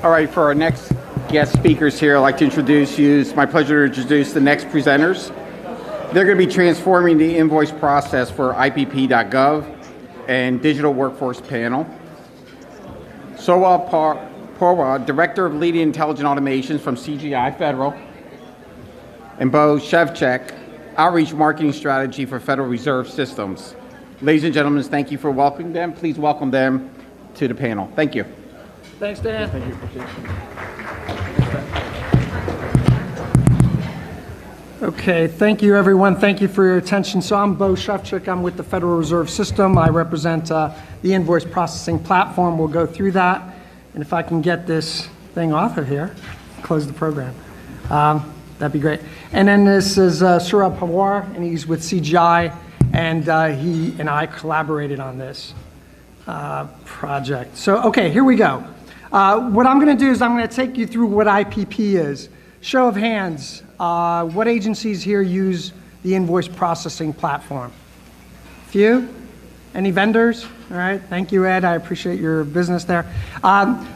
All right, for our next guest speakers here, I'd like to introduce you. It's my pleasure to introduce the next presenters. They're going to be transforming the invoice process for IPP.gov and Digital Workforce Panel. Sowa Porwa, Director of Leading Intelligent Automations from CGI Federal, and Bo Shevchek, Outreach Marketing Strategy for Federal Reserve Systems. Ladies and gentlemen, thank you for welcoming them. Please welcome them to the panel. Thank you. Thanks, Dan. Thank you. Okay, thank you, everyone. Thank you for your attention. So I'm Bo Shevchik. I'm with the Federal Reserve System. I represent the invoice processing platform. We'll go through that. And if I can get this thing off of here, close the program. That'd be great. And then this is Saurabh Pawar, and he's with CGI, and he and I collaborated on this project. So, okay, here we go. What I'm going to do is I'm going to take you through what IPP is. Show of hands, what agencies here use the invoice processing platform? Few? Any vendors? All right, thank you, Ed. I appreciate your business there.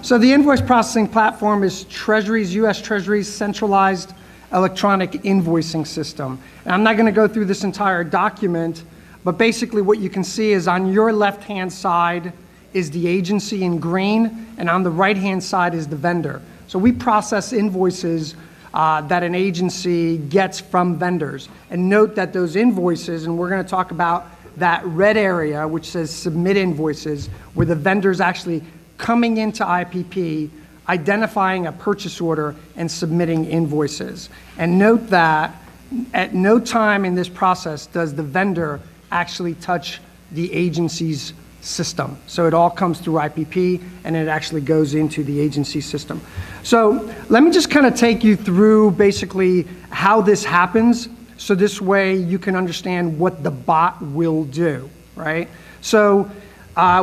So the invoice processing platform is Treasury's, U.S. Treasury's centralized electronic invoicing system. And I'm not going to go through this entire document, but basically what you can see is on your left-hand side is the agency in green, and on the right-hand side is the vendor. So we process invoices that an agency gets from vendors. And note that those invoices, and we're going to talk about that red area, which says submit invoices, where the vendor's actually coming into IPP, identifying a purchase order, and submitting invoices. And note that at no time in this process does the vendor actually touch the agency's system. So it all comes through IPP, and it actually goes into the agency system. So let me just kind of take you through basically how this happens, so this way you can understand what the bot will do, right? So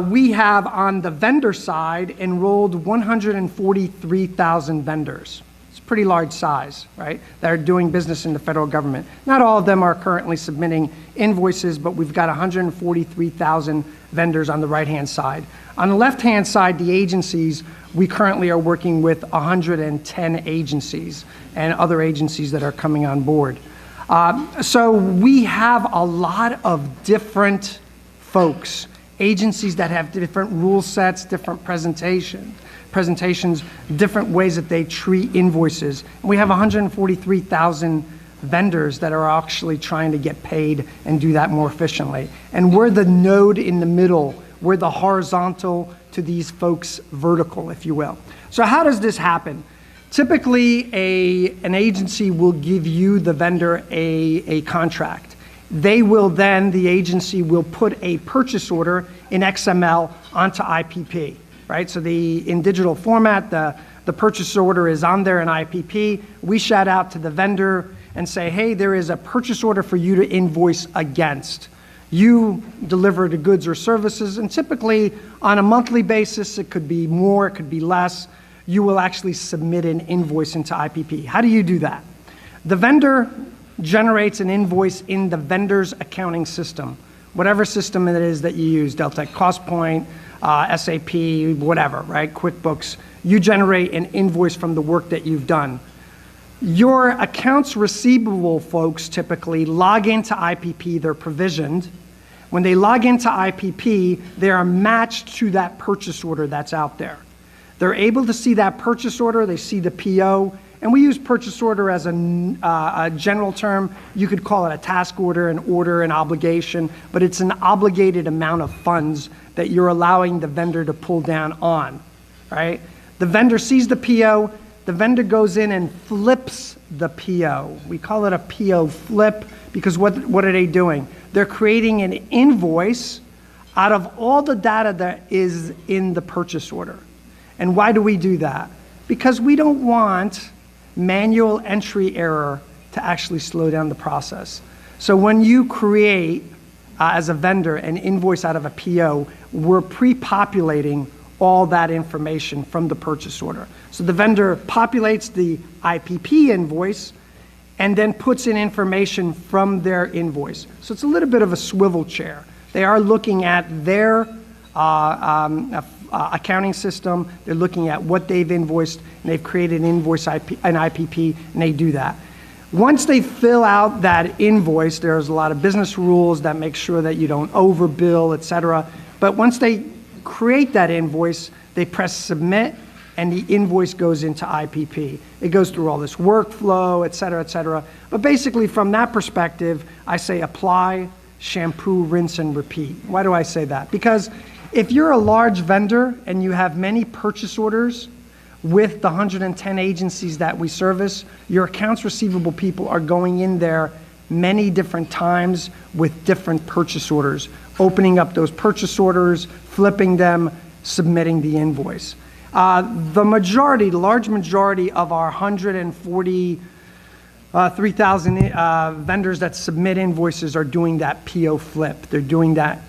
we have on the vendor side enrolled 143,000 vendors. It's a pretty large size, right? That are doing business in the federal government. Not all of them are currently submitting invoices, but we've got 143,000 vendors on the right-hand side. On the left-hand side, the agencies, we currently are working with 110 agencies and other agencies that are coming on board. So we have a lot of different folks, agencies that have different rule sets, different presentations, different ways that they treat invoices. And we have 143,000 vendors that are actually trying to get paid and do that more efficiently. And we're the node in the middle. We're the horizontal to these folks' vertical, if you will. So how does this happen? Typically, an agency will give you, the vendor, a contract. They will then, the agency will put a purchase order in XML onto IPP, right? So in digital format, the purchase order is on there in IPP. We shout out to the vendor and say, hey, there is a purchase order for you to invoice against. You deliver the goods or services, and typically on a monthly basis, it could be more, it could be less. You will actually submit an invoice into IPP. How do you do that? The vendor generates an invoice in the vendor's accounting system, whatever system it is that you use, Deltek CostPoint, SAP, whatever, right? QuickBooks. You generate an invoice from the work that you've done. Your accounts receivable folks typically log into IPP, they're provisioned. When they log into IPP, they are matched to that purchase order that's out there. They're able to see that purchase order, they see the PO, and we use purchase order as a general term. You could call it a task order, an obligation, but it's an obligated amount of funds that you're allowing the vendor to pull down on, right? The vendor sees the PO, the vendor goes in and flips the PO. We call it a PO flip because what are they doing? They're creating an invoice out of all the data that is in the purchase order. And why do we do that? Because we don't want manual entry error to actually slow down the process. So when you create, as a vendor, an invoice out of a PO, we're pre-populating all that information from the purchase order. So the vendor populates the IPP invoice and then puts in information from their invoice. So it's a little bit of a swivel chair. They are looking at their accounting system. They're looking at what they've invoiced, and they've created an IPP, and they do that. Once they fill out that invoice, there's a lot of business rules that make sure that you don't overbill, et cetera. But once they create that invoice, they press submit, and the invoice goes into IPP. It goes through all this workflow, et cetera, et cetera. But basically, from that perspective, I say apply, shampoo, rinse, and repeat. Why do I say that? Because if you're a large vendor and you have many purchase orders with the 110 agencies that we service, your accounts receivable people are going in there many different times with different purchase orders, opening up those purchase orders, flipping them, submitting the invoice. The large majority of our 143,000 vendors that submit invoices are doing that PO flip. They're doing that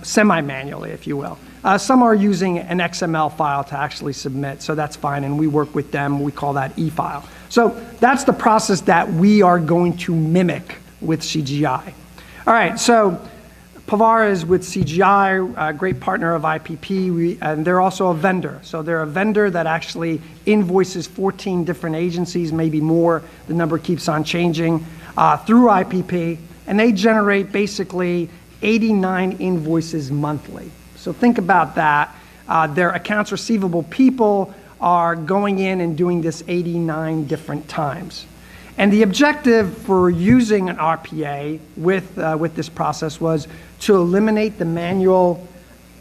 semi-manually, if you will. Some are using an XML file to actually submit, so that's fine, and we work with them. We call that e-file. So that's the process that we are going to mimic with CGI. All right, so Pavar is with CGI, a great partner of IPP, and they're also a vendor. So they're a vendor that actually invoices 14 different agencies, maybe more. The number keeps on changing through IPP, and they generate basically 89 invoices monthly. So think about that. Their accounts receivable people are going in and doing this 89 different times. And the objective for using an RPA with this process was to eliminate the manual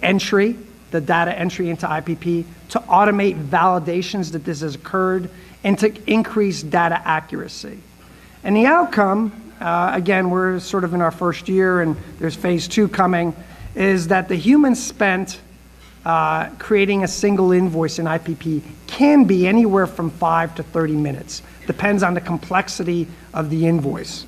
entry, the data entry into IPP, to automate validations that this has occurred, and to increase data accuracy. And the outcome, again, we're sort of in our first year and there's phase 2 coming, is that the human spent creating a single invoice in IPP can be anywhere from 5 to 30 minutes. Depends on the complexity of the invoice.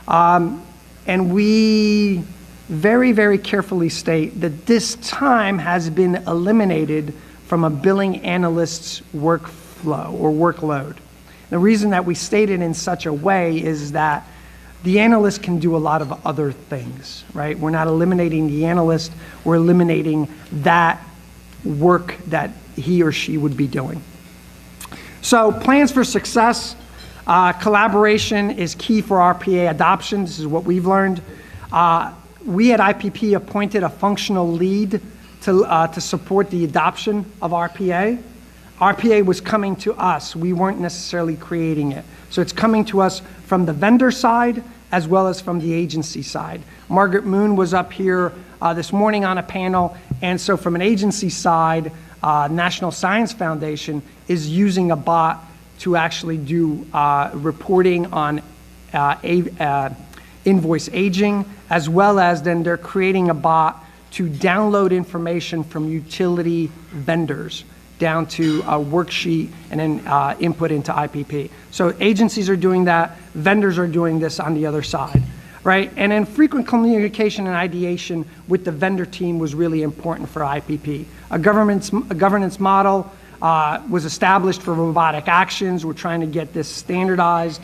And we very, very carefully state that this time has been eliminated from a billing analyst's workflow or workload. The reason that we state it in such a way is that the analyst can do a lot of other things, right? We're not eliminating the analyst, we're eliminating that work that he or she would be doing. So plans for success, collaboration is key for RPA adoption. This is what we've learned. We at IPP appointed a functional lead to support the adoption of RPA. RPA was coming to us. We weren't necessarily creating it. So it's coming to us from the vendor side as well as from the agency side. Margaret Moon was up here this morning on a panel, and so from an agency side, National Science Foundation is using a bot to actually do reporting on invoice aging, as well as then they're creating a bot to download information from utility vendors down to a worksheet and then input into IPP. So agencies are doing that, vendors are doing this on the other side, right? And then frequent communication and ideation with the vendor team was really important for IPP. A governance model was established for robotic actions. We're trying to get this standardized.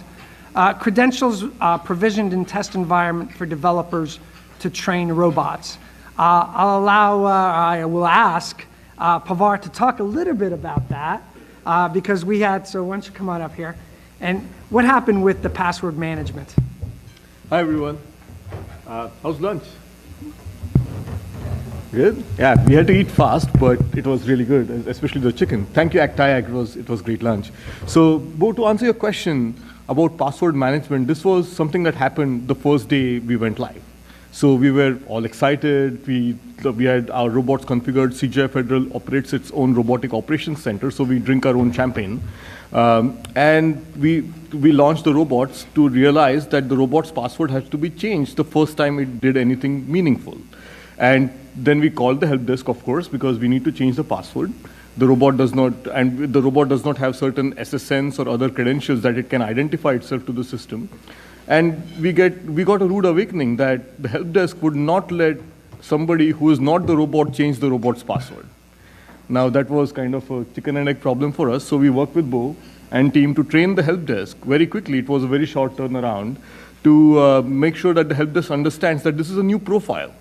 Credentials provisioned in test environment for developers to train robots. I will ask Pavar to talk a little bit about that because we had, so why don't you come on up here. And what happened with the password management? Hi everyone. How's lunch? Good? Yeah, we had to eat fast, but it was really good, especially the chicken. Thank you, Actaia, it was great lunch. So, Bo, to answer your question about password management, this was something that happened the first day we went live. So we were all excited. We had our robots configured. CGI Federal operates its own robotic operations center, so we drink our own champagne. And we launched the robots to realize that the robot's password has to be changed the first time it did anything meaningful. And then we called the help desk, of course, because we need to change the password. The robot does not have certain SSNs or other credentials that it can identify itself to the system. And we got a rude awakening that the help desk would not let somebody who is not the robot change the robot's password. Now that was kind of a chicken and egg problem for us, so we worked with Bo and team to train the help desk very quickly. It was a very short turnaround to make sure that the help desk understands that this is a new profile.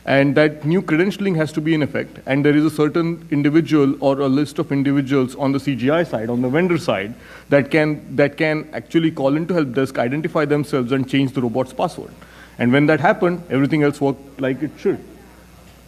And that new credentialing has to be in effect. And there is a certain individual or a list of individuals on the CGI side, on the vendor side, that can actually call into help desk, identify themselves, and change the robot's password. And when that happened, everything else worked like it should.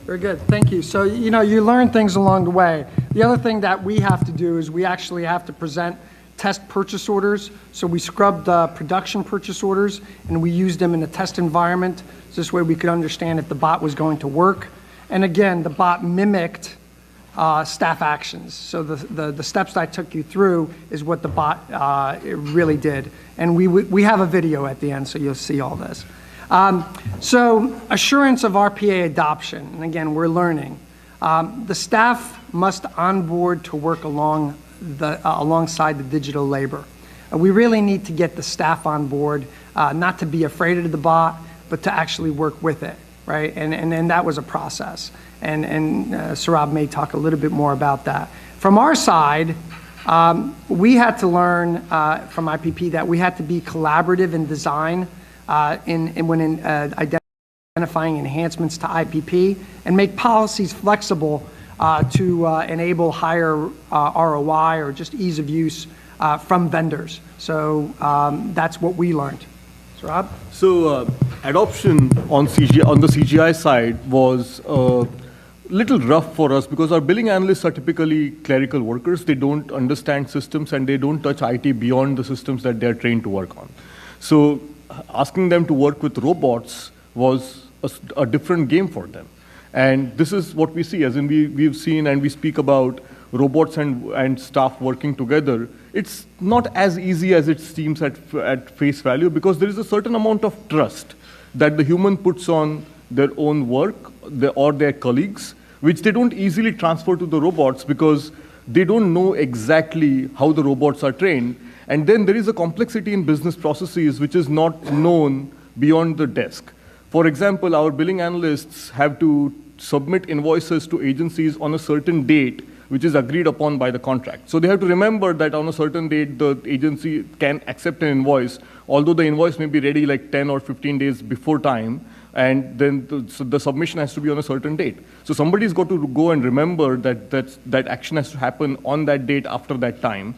Very good, thank you. So, you learn things along the way. The other thing that we have to do is we actually have to present test purchase orders. So we scrubbed production purchase orders and we used them in a test environment. So this way we could understand if the bot was going to work. And again, the bot mimicked staff actions. So the steps I took you through is what the bot really did. And we have a video at the end, so you'll see all this. So assurance of RPA adoption, and again, we're learning. The staff must onboard to work alongside the digital labor. We really need to get the staff on board, not to be afraid of the bot, but to actually work with it, right? And that was a process. And Saurabh may talk a little bit more about that. From our side, we had to learn from IPP that we had to be collaborative in design when identifying enhancements to IPP and make policies flexible to enable higher ROI or just ease of use from vendors. So that's what we learned. Saurabh? So adoption on the CGI side was a little rough for us because our billing analysts are typically clerical workers. They don't understand systems and they don't touch IT beyond the systems that they're trained to work on. So asking them to work with robots was a different game for them. And this is what we see, as in we've seen and we speak about robots and staff working together. It's not as easy as it seems at face value because there is a certain amount of trust that the human puts on their own work or their colleagues, which they don't easily transfer to the robots because they don't know exactly how the robots are trained. And then there is a complexity in business processes which is not known beyond the desk. For example, our billing analysts have to submit invoices to agencies on a certain date, which is agreed upon by the contract. So they have to remember that on a certain date, the agency can accept an invoice, although the invoice may be ready like 10 or 15 days before time, and then the submission has to be on a certain date. So somebody's got to go and remember that action has to happen on that date after that time.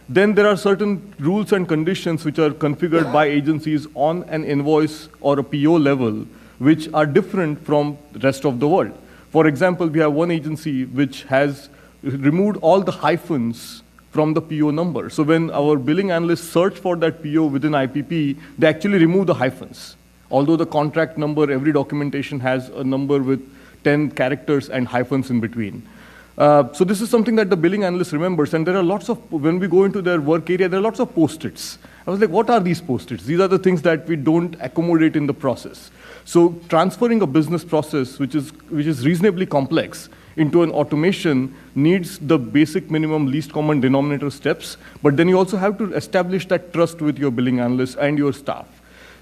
Then there are certain rules and conditions which are configured by agencies on an invoice or a PO level, which are different from the rest of the world. For example, we have one agency which has removed all the hyphens from the PO number. So when our billing analysts search for that PO within IPP, they actually remove the hyphens. Although the contract number, every documentation has a number with 10 characters and hyphens in between. So this is something that the billing analyst remembers, and there are lots of, when we go into their work area, there are lots of post-its. I was like, what are these post-its? These are the things that we don't accommodate in the process. So transferring a business process, which is reasonably complex, into an automation needs the basic minimum least common denominator steps, but then you also have to establish that trust with your billing analyst and your staff.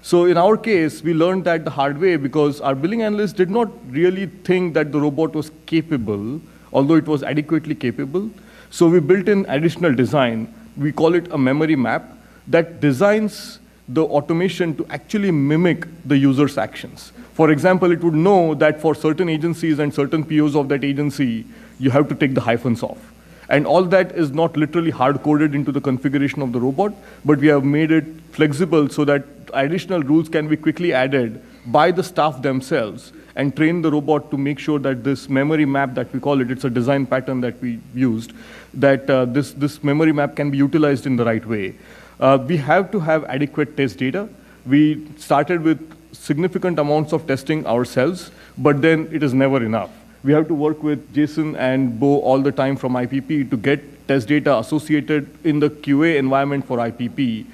So in our case, we learned that the hard way because our billing analyst did not really think that the robot was capable, although it was adequately capable. So we built in additional design. We call it a memory map that designs the automation to actually mimic the user's actions. For example, it would know that for certain agencies and certain POs of that agency, you have to take the hyphens off. And all that is not literally hard-coded into the configuration of the robot, but we have made it flexible so that additional rules can be quickly added by the staff themselves and train the robot to make sure that this memory map that we call it, it's a design pattern that we used, that this memory map can be utilized in the right way. We have to have adequate test data. We started with significant amounts of testing ourselves, but then it is never enough. We have to work with Jason and Bo all the time from IPP to get test data associated in the QA environment for IPP.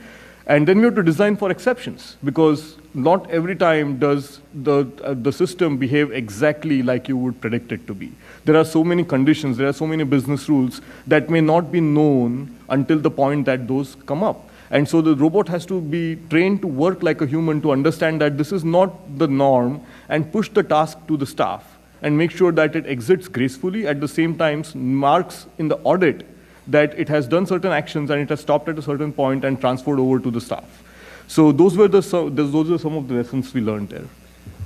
And then we have to design for exceptions, because not every time does the system behave exactly like you would predict it to be. There are so many conditions, there are so many business rules that may not be known until the point that those come up. And so the robot has to be trained to work like a human to understand that this is not the norm and push the task to the staff and make sure that it exits gracefully, at the same time marks in the audit that it has done certain actions and it has stopped at a certain point and transferred over to the staff. So those are some of the lessons we learned there.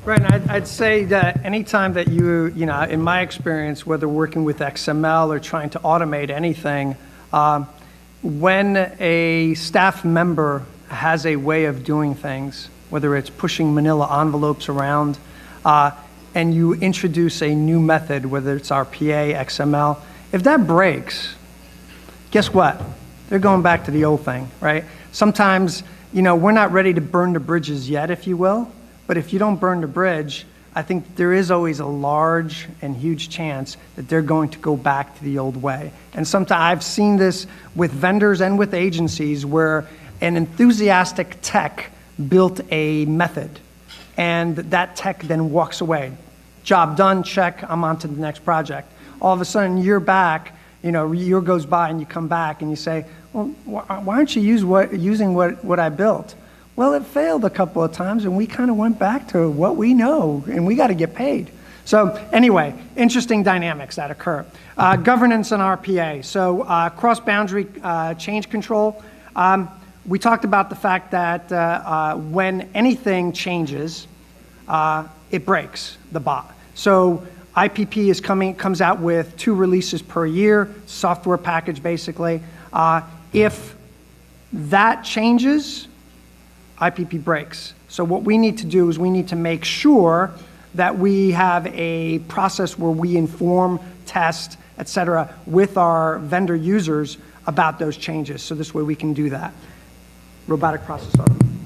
Right, and I'd say that anytime that you know, in my experience, whether working with XML or trying to automate anything, when a staff member has a way of doing things, whether it's pushing manila envelopes around, and you introduce a new method, whether it's RPA, XML, if that breaks, guess what? They're going back to the old thing, right? Sometimes, you know, we're not ready to burn the bridges yet, if you will, but if you don't burn the bridge, I think there is always a large and huge chance that they're going to go back to the old way. And sometimes I've seen this with vendors and with agencies where an enthusiastic tech built a method, and that tech then walks away. Job done, check, I'm on to the next project. All of a sudden, you're back, you know, a year goes by and you come back and you say, well, why aren't you using what I built? Well, it failed a couple of times and we kind of went back to what we know and we got to get paid. So anyway, interesting dynamics that occur. Governance and RPA. So cross-boundary change control. We talked about the fact that when anything changes, it breaks the bot. So IPP comes out with 2 releases per year, software package basically. If that changes, IPP breaks. So what we need to do is we need to make sure that we have a process where we inform, test, et cetera, with our vendor users about those changes. So this way we can do that. Robotic process automation.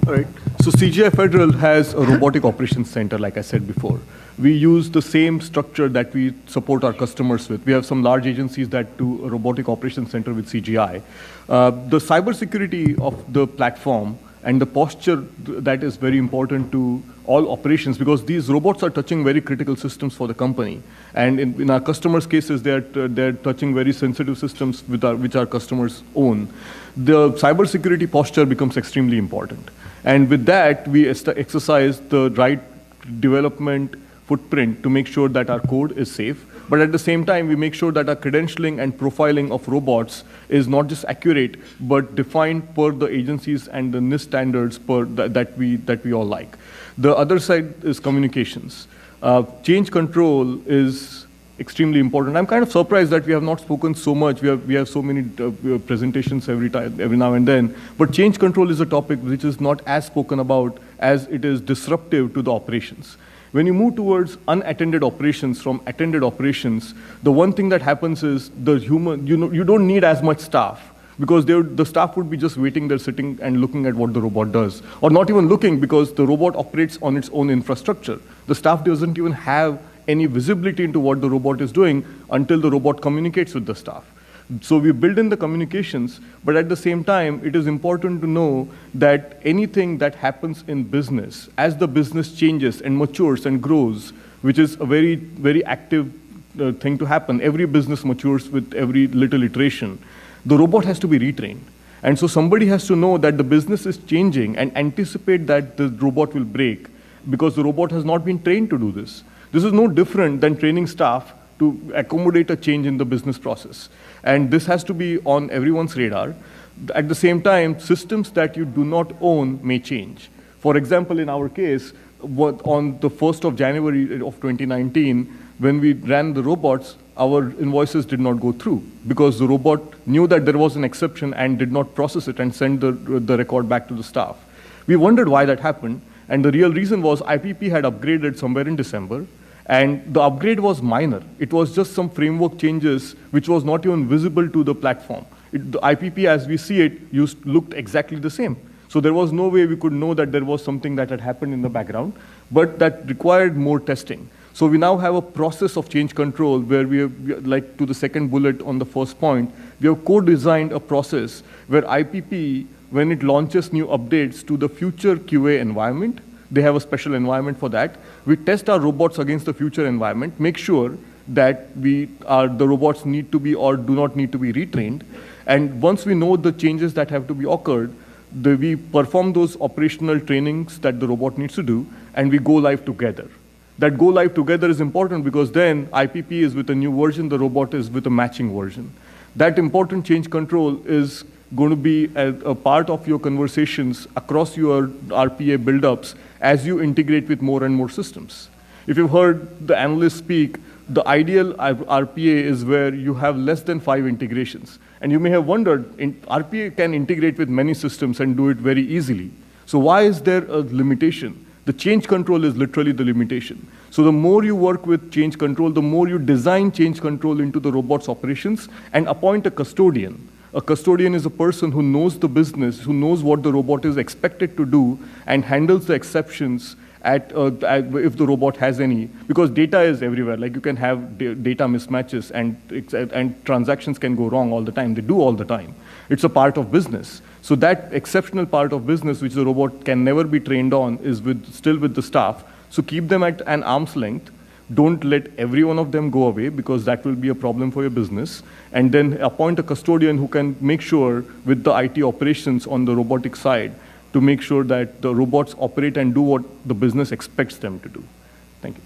All right. So CGI Federal has a robotic operations center, like I said before. We use the same structure that we support our customers with. We have some large agencies that do a robotic operations center with CGI. The cybersecurity of the platform and the posture that is very important to all operations, because these robots are touching very critical systems for the company. And in our customers' cases, they're touching very sensitive systems which our customers own. The cybersecurity posture becomes extremely important. And with that, we exercise the right development footprint to make sure that our code is safe. But at the same time, we make sure that our credentialing and profiling of robots is not just accurate, but defined per the agencies and the NIST standards that we all like. The other side is communications. Change control is extremely important. I'm kind of surprised that we have not spoken so much. We have so many presentations every now and then. But change control is a topic which is not as spoken about as it is disruptive to the operations. When you move towards unattended operations from attended operations, the one thing that happens is you don't need as much staff, because the staff would be just waiting there, sitting and looking at what the robot does. Or not even looking, because the robot operates on its own infrastructure. The staff doesn't even have any visibility into what the robot is doing until the robot communicates with the staff. So we build in the communications, but at the same time, it is important to know that anything that happens in business, as the business changes and matures and grows, which is a very, very active thing to happen. Every business matures with every little iteration. The robot has to be retrained. And so somebody has to know that the business is changing and anticipate that the robot will break, because the robot has not been trained to do this. This is no different than training staff to accommodate a change in the business process. And this has to be on everyone's radar. At the same time, systems that you do not own may change. For example, in our case, on the 1st of January of 2019, when we ran the robots, our invoices did not go through because the robot knew that there was an exception and did not process it and send the record back to the staff. We wondered why that happened, and the real reason was IPP had upgraded somewhere in December, and the upgrade was minor. It was just some framework changes which was not even visible to the platform. The IPP, as we see it, looked exactly the same. So there was no way we could know that there was something that had happened in the background, but that required more testing. So we now have a process of change control where we have, like to the second bullet on the first point, we have co-designed a process where IPP, when it launches new updates to the future QA environment, they have a special environment for that. We test our robots against the future environment, make sure that the robots need to be or do not need to be retrained. And once we know the changes that have to be occurred, we perform those operational trainings that the robot needs to do, and we go live together. That go live together is important because then IPP is with a new version, the robot is with a matching version. That important change control is going to be a part of your conversations across your RPA buildups as you integrate with more and more systems. If you've heard the analysts speak, the ideal RPA is where you have less than 5 integrations. And you may have wondered, RPA can integrate with many systems and do it very easily. So why is there a limitation? The change control is literally the limitation. So the more you work with change control, the more you design change control into the robot's operations and appoint a custodian. A custodian is a person who knows the business, who knows what the robot is expected to do, and handles the exceptions if the robot has any, because data is everywhere. Like you can have data mismatches and transactions can go wrong all the time. They do all the time. It's a part of business. So that exceptional part of business, which the robot can never be trained on, is still with the staff. So keep them at an arm's length. Don't let every one of them go away, because that will be a problem for your business. And then appoint a custodian who can make sure with the IT operations on the robotic side to make sure that the robots operate and do what the business expects them to do. Thank you.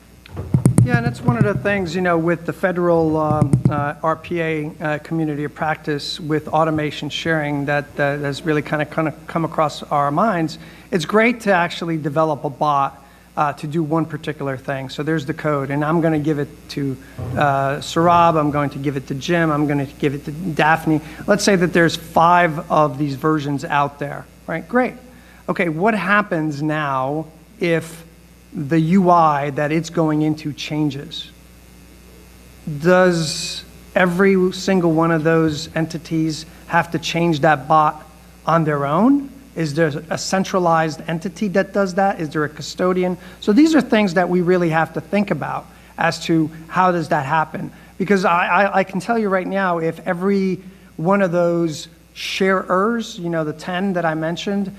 Yeah, and that's one of the things, with the federal RPA community of practice with automation sharing that has really kind of come across our minds. It's great to actually develop a bot to do one particular thing. So there's the code, and I'm going to give it to Saurabh, I'm going to give it to Jim, I'm going to give it to Daphne. Let's say that there's 5 of these versions out there, right? Great. Okay, what happens now if the UI that it's going into changes? Does every single one of those entities have to change that bot on their own? Is there a centralized entity that does that? Is there a custodian? So these are things that we really have to think about as to how does that happen. Because I can tell you right now, if every one of those sharers, the 10 that I mentioned,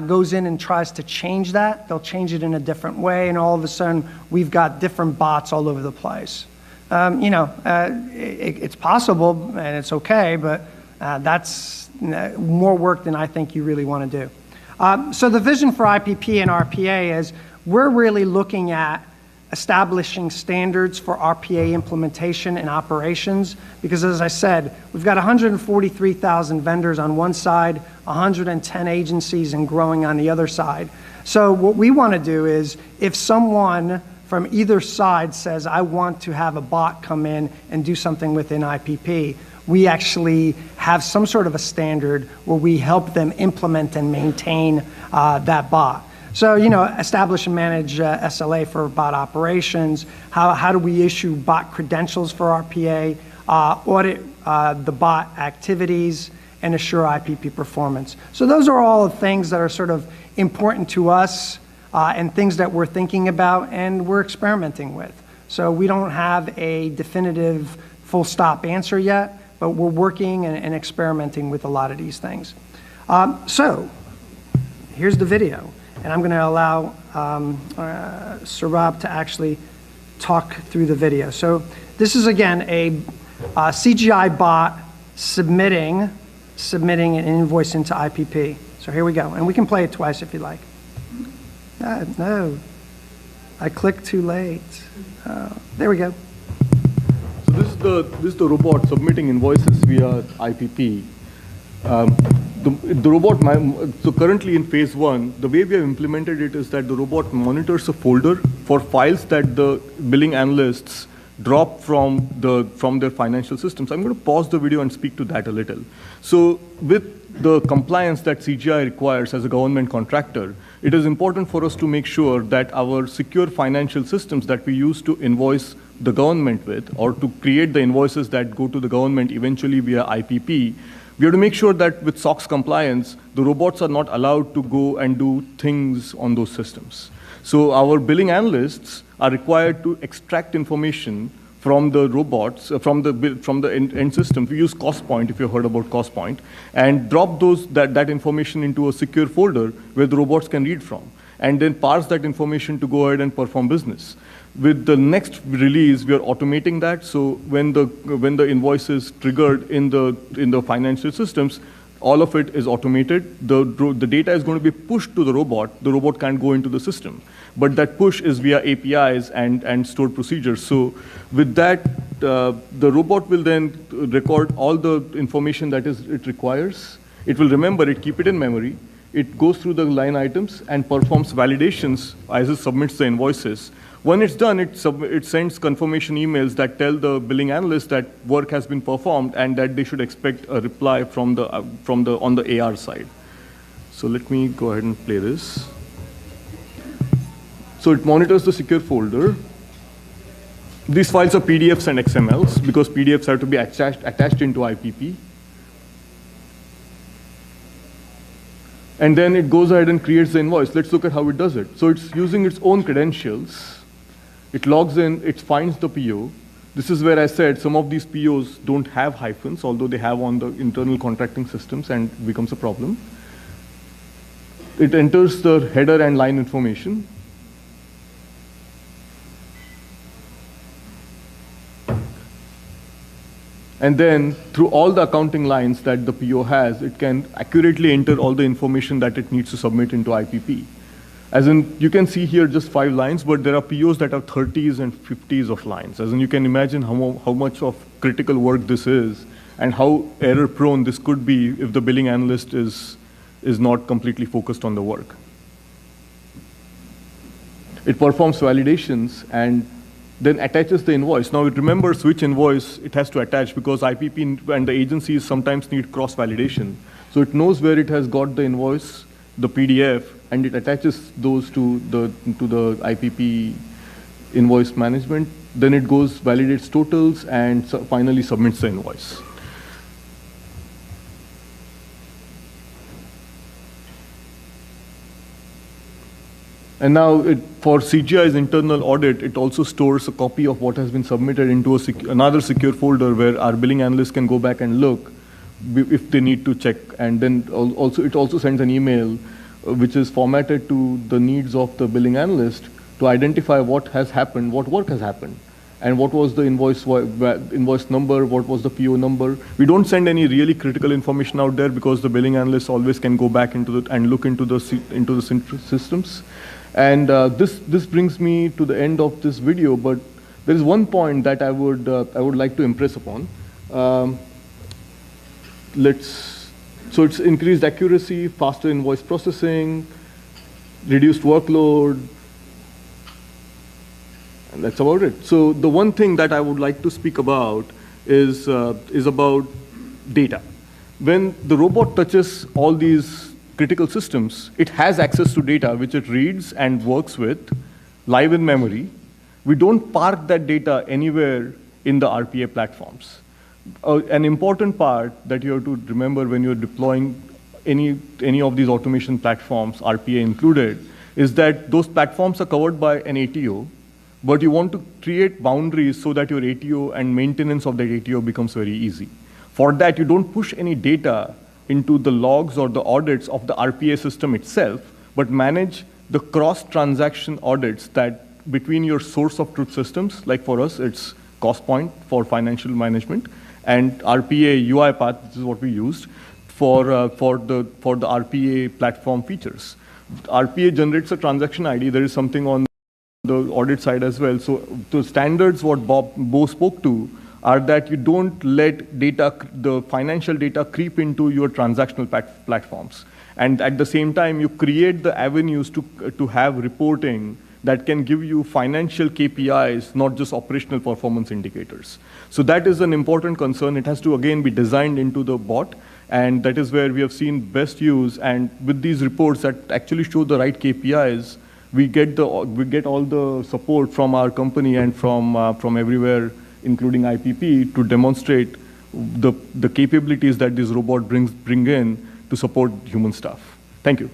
goes in and tries to change that, they'll change it in a different way, and all of a sudden we've got different bots all over the place. It's possible and it's okay, but that's more work than I think you really want to do. So the vision for IPP and RPA is we're really looking at establishing standards for RPA implementation and operations, because as I said, we've got 143,000 vendors on one side, 110 agencies and growing on the other side. So what we want to do is, if someone from either side says, I want to have a bot come in and do something within IPP, we actually have some sort of a standard where we help them implement and maintain that bot. So, establish and manage SLA for bot operations. How do we issue bot credentials for RPA, audit the bot activities, and assure IPP performance. So those are all things that are sort of important to us and things that we're thinking about and we're experimenting with. So we don't have a definitive full stop answer yet, but we're working and experimenting with a lot of these things. So here's the video. And I'm going to allow Saurabh to actually talk through the video. So this is, again, a CGI bot submitting an invoice into IPP. So here we go. And we can play it twice if you like. No, I clicked too late. There we go. So this is the robot submitting invoices via IPP. The robot, so currently in phase 1, the way we have implemented it is that the robot monitors a folder for files that the billing analysts drop from their financial systems. I'm going to pause the video and speak to that a little. So with the compliance that CGI requires as a government contractor, it is important for us to make sure that our secure financial systems that we use to invoice the government with, or to create the invoices that go to the government eventually via IPP, we have to make sure that with SOX compliance, the robots are not allowed to go and do things on those systems. So our billing analysts are required to extract information from the robots, from the end system. We use CostPoint, if you've heard about CostPoint, and drop that information into a secure folder where the robots can read from, and then parse that information to go ahead and perform business. With the next release, we are automating that. So when the invoice is triggered in the financial systems, all of it is automated. The data is going to be pushed to the robot. The robot can't go into the system, but that push is via APIs and stored procedures. So with that, the robot will then record all the information that it requires. It will remember it, keep it in memory. it goes through the line items and performs validations as it submits the invoices. When it's done, it sends confirmation emails that tell the billing analyst that work has been performed and that they should expect a reply on the AR side. So let me go ahead and play this. So it monitors the secure folder. These files are PDFs and XMLs because PDFs have to be attached into IPP. And then it goes ahead and creates the invoice. Let's look at how it does it. So it's using its own credentials. It logs in, it finds the PO. This is where I said some of these POs don't have hyphens, although they have on the internal contracting systems, and it becomes a problem. It enters the header and line information. And then through all the accounting lines that the PO has, it can accurately enter all the information that it needs to submit into IPP. As in, you can see here just 5 lines, but there are POs that have 30s and 50s of lines. As in, you can imagine how much of critical work this is and how error prone this could be if the billing analyst is not completely focused on the work. It performs validations and then attaches the invoice. Now it remembers which invoice it has to attach because IPP and the agencies sometimes need cross-validation. So it knows where it has got the invoice, the PDF, and it attaches those to the IPP invoice management. Then it goes, validates totals, and finally submits the invoice. And now, for CGI's internal audit, it also stores a copy of what has been submitted into another secure folder where our billing analyst can go back and look if they need to check. And then it also sends an email which is formatted to the needs of the billing analyst to identify what has happened, what work has happened, and what was the invoice number, what was the PO number. We don't send any really critical information out there because the billing analyst always can go back and look into the systems. And this brings me to the end of this video, but there is one point that I would like to impress upon. So it's increased accuracy, faster invoice processing, reduced workload, and that's about it. So the one thing that I would like to speak about is about data. When the robot touches all these critical systems, it has access to data which it reads and works with live in memory. We don't park that data anywhere in the RPA platforms. An important part that you have to remember when you're deploying any of these automation platforms, RPA included, is that those platforms are covered by an ATO, but you want to create boundaries so that your ATO and maintenance of that ATO becomes very easy. For that, you don't push any data into the logs or the audits of the RPA system itself, but manage the cross-transaction audits that between your source of truth systems, like for us, it's CostPoint for financial management, and RPA UiPath, this is what we used, for the RPA platform features. RPA generates a transaction ID. There is something on the audit side as well. So the standards what Bo spoke to are that you don't let the financial data creep into your transactional platforms. And at the same time, you create the avenues to have reporting that can give you financial KPIs, not just operational performance indicators. So that is an important concern. It has to, again, be designed into the bot, and that is where we have seen best use. And with these reports that actually show the right KPIs, we get all the support from our company and from everywhere, including IPP, to demonstrate the capabilities that this robot bring in to support human staff. Thank you.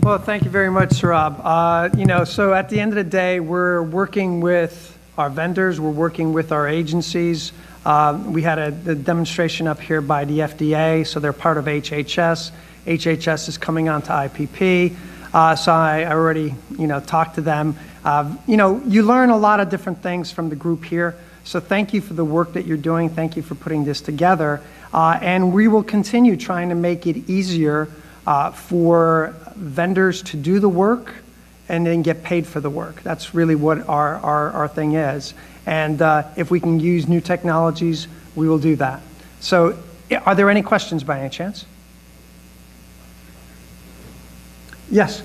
Well, thank you very much, Saurabh. So at the end of the day, we're working with our vendors, we're working with our agencies. We had a demonstration up here by the FDA, so they're part of HHS. HHS is coming on to IPP. So I already, talked to them. You learn a lot of different things from the group here. So thank you for the work that you're doing. Thank you for putting this together. And we will continue trying to make it easier for vendors to do the work and then get paid for the work. That's really what our thing is. And if we can use new technologies, we will do that. So are there any questions by any chance? Yes.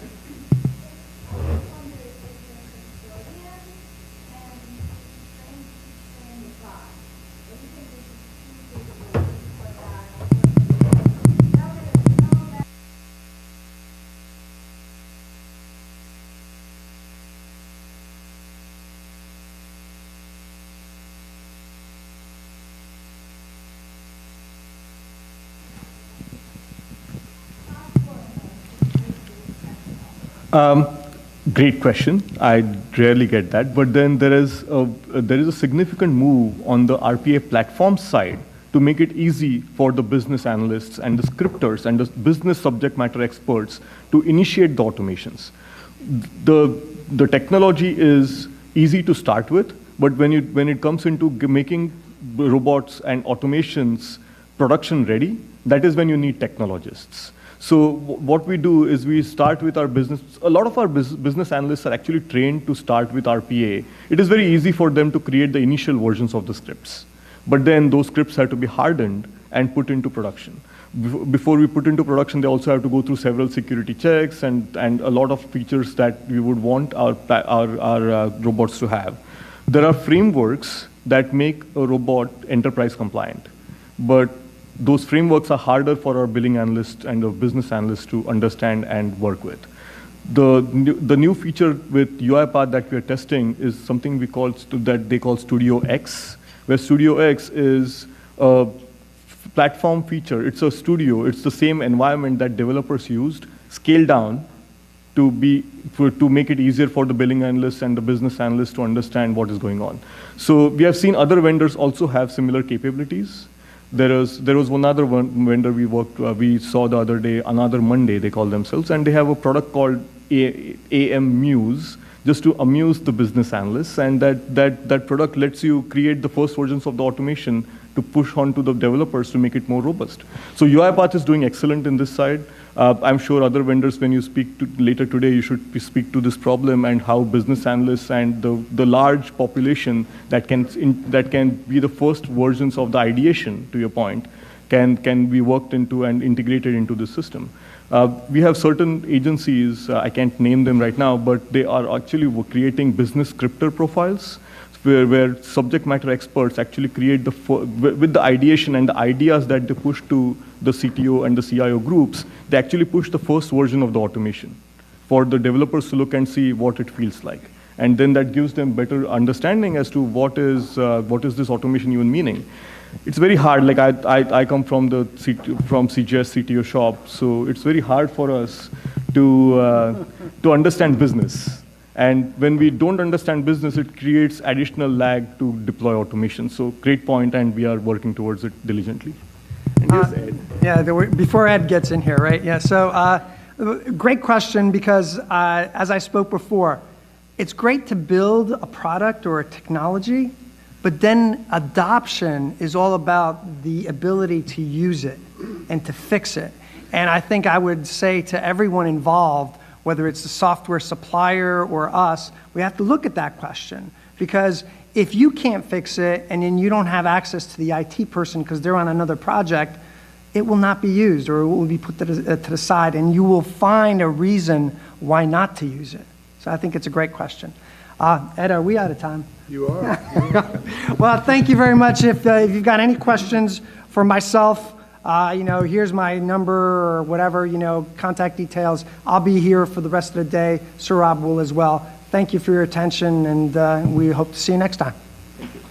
Great question. I rarely get that, but then there is a significant move on the RPA platform side to make it easy for the business analysts and the scripters and the business subject matter experts to initiate the automations. The technology is easy to start with, but when it comes into making robots and automations production ready, that is when you need technologists. So what we do is we start with our business. A lot of our business analysts are actually trained to start with RPA. It is very easy for them to create the initial versions of the scripts. But then those scripts have to be hardened and put into production. Before we put into production, they also have to go through several security checks and a lot of features that we would want our robots to have. There are frameworks that make a robot enterprise compliant, but those frameworks are harder for our billing analysts and our business analysts to understand and work with. The new feature with UiPath that we are testing is something that they call Studio X, where Studio X is a platform feature. It's a studio. It's the same environment that developers used, scaled down to make it easier for the billing analysts and the business analysts to understand what is going on. So we have seen other vendors also have similar capabilities. There was another vendor we saw the other day, Another Monday, they call themselves, and they have a product called AM Muse, just to amuse the business analysts, and that product lets you create the first versions of the automation to push on to the developers to make it more robust. So UiPath is doing excellent in this side. I'm sure other vendors, when you speak to later today, you should speak to this problem and how business analysts and the large population that can be the first versions of the ideation, to your point, can be worked into and integrated into the system. We have certain agencies, I can't name them right now, but they are actually creating business scripter profiles where subject matter experts actually create with the ideation and the ideas that they push to the CTO and the CIO groups, they actually push the first version of the automation for the developers to look and see what it feels like. And then that gives them better understanding as to what is this automation even meaning. It's very hard. Like I come from CGS CTO shop, so it's very hard for us to understand business. And when we don't understand business, it creates additional lag to deploy automation. So great point, and we are working towards it diligently. And here's Ed. Yeah, before Ed gets in here, right? Yeah, so great question, because as I spoke before, it's great to build a product or a technology, but then adoption is all about the ability to use it and to fix it. And I think I would say to everyone involved, whether it's the software supplier or us, we have to look at that question. Because if you can't fix it and then you don't have access to the IT person because they're on another project, it will not be used, or it will be put to the side, and you will find a reason why not to use it. So I think it's a great question. Ed, are we out of time? You are. Well, thank you very much. If you've got any questions for myself, here's my number or whatever, contact details. I'll be here for the rest of the day. Saurabh will as well. Thank you for your attention, and we hope to see you next time. Thank you.